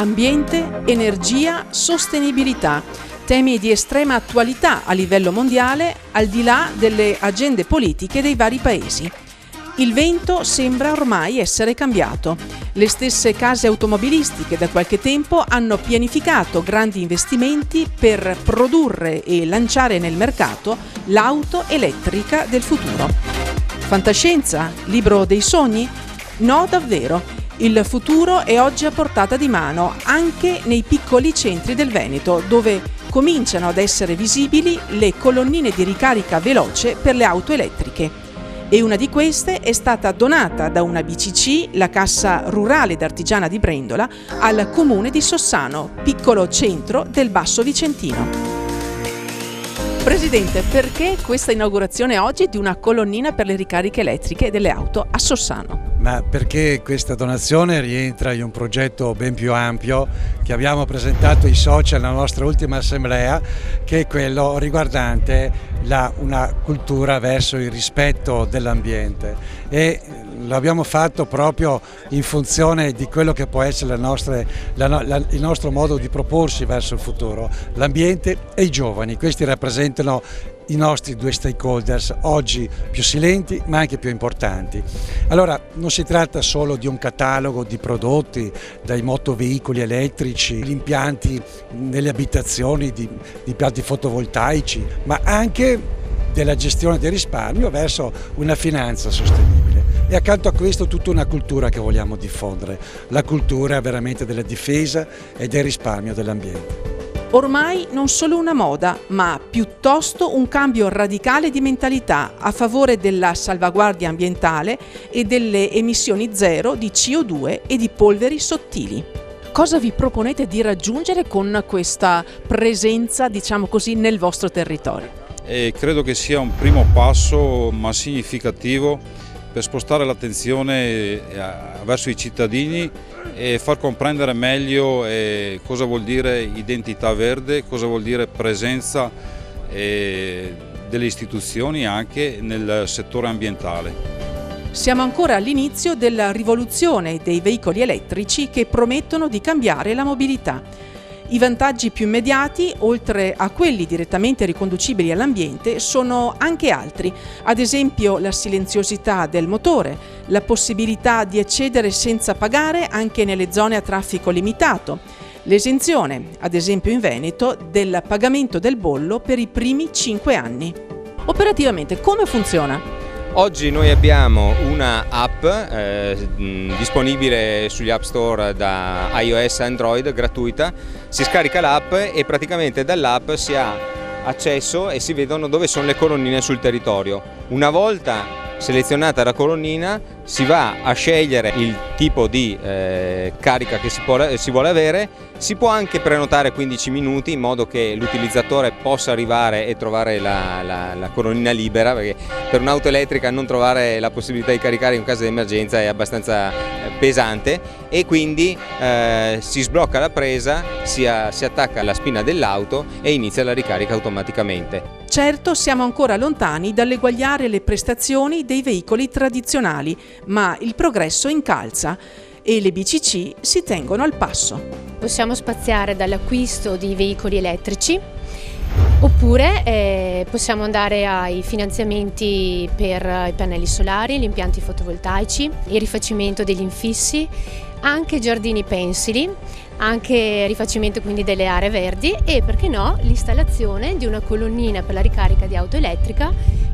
Ambiente, energia, sostenibilità, temi di estrema attualità a livello mondiale, al di là delle agende politiche dei vari paesi. Il vento sembra ormai essere cambiato. Le stesse case automobilistiche da qualche tempo hanno pianificato grandi investimenti per produrre e lanciare nel mercato l'auto elettrica del futuro. Fantascienza? Libro dei sogni? No, davvero. Il futuro è oggi a portata di mano anche nei piccoli centri del Veneto, dove cominciano ad essere visibili le colonnine di ricarica veloce per le auto elettriche. E una di queste è stata donata da una BCC, la Cassa Rurale d'Artigiana di Brendola, al comune di Sossano, piccolo centro del Basso Vicentino. Presidente, perché questa inaugurazione oggi di una colonnina per le ricariche elettriche delle auto a Sossano? Ma perché questa donazione rientra in un progetto ben più ampio che abbiamo presentato ai soci alla nostra ultima assemblea, che è quello riguardante una cultura verso il rispetto dell'ambiente, e lo abbiamo fatto proprio in funzione di quello che può essere il nostro modo di proporsi verso il futuro, l'ambiente e i giovani. Questi rappresentano i nostri due stakeholders, oggi più silenti ma anche più importanti. Allora, non si tratta solo di un catalogo di prodotti, dai motoveicoli elettrici, gli impianti nelle abitazioni di impianti fotovoltaici, ma anche della gestione del risparmio verso una finanza sostenibile. E accanto a questo tutta una cultura che vogliamo diffondere, la cultura veramente della difesa e del risparmio dell'ambiente. Ormai non solo una moda, ma piuttosto un cambio radicale di mentalità a favore della salvaguardia ambientale e delle emissioni zero di CO2 e di polveri sottili. Cosa vi proponete di raggiungere con questa presenza, diciamo così, nel vostro territorio? Credo che sia un primo passo ma significativo per spostare l'attenzione verso i cittadini e far comprendere meglio cosa vuol dire identità verde, cosa vuol dire presenza delle istituzioni anche nel settore ambientale. Siamo ancora all'inizio della rivoluzione dei veicoli elettrici che promettono di cambiare la mobilità. I vantaggi più immediati, oltre a quelli direttamente riconducibili all'ambiente, sono anche altri, ad esempio la silenziosità del motore, la possibilità di accedere senza pagare anche nelle zone a traffico limitato, l'esenzione, ad esempio in Veneto, del pagamento del bollo per i primi 5 anni. Operativamente come funziona? Oggi noi abbiamo una app disponibile sugli App Store da iOS e Android, gratuita. Si scarica l'app e praticamente dall'app si ha accesso e si vedono dove sono le colonnine sul territorio. Una volta selezionata la colonnina si va a scegliere il tipo di carica che si vuole avere. Si può anche prenotare 15 minuti in modo che l'utilizzatore possa arrivare e trovare la colonnina libera, perché per un'auto elettrica non trovare la possibilità di caricare in caso di emergenza è abbastanza pesante, e quindi si sblocca la presa, si attacca alla spina dell'auto e inizia la ricarica automaticamente. Certo, siamo ancora lontani dall'eguagliare le prestazioni dei veicoli tradizionali, ma il progresso incalza e le BCC si tengono al passo. Possiamo spaziare dall'acquisto di veicoli elettrici oppure possiamo andare ai finanziamenti per i pannelli solari, gli impianti fotovoltaici, il rifacimento degli infissi, anche giardini pensili, anche rifacimento quindi delle aree verdi e, perché no, l'installazione di una colonnina per la ricarica di auto elettrica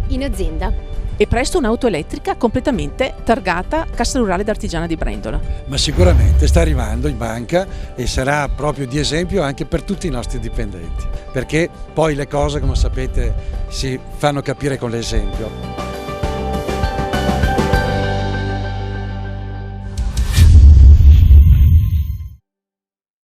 in azienda. E presto un'auto elettrica completamente targata Cassa Rurale d'Artigiana di Brendola. Ma sicuramente sta arrivando in banca e sarà proprio di esempio anche per tutti i nostri dipendenti, perché poi le cose, come sapete, si fanno capire con l'esempio.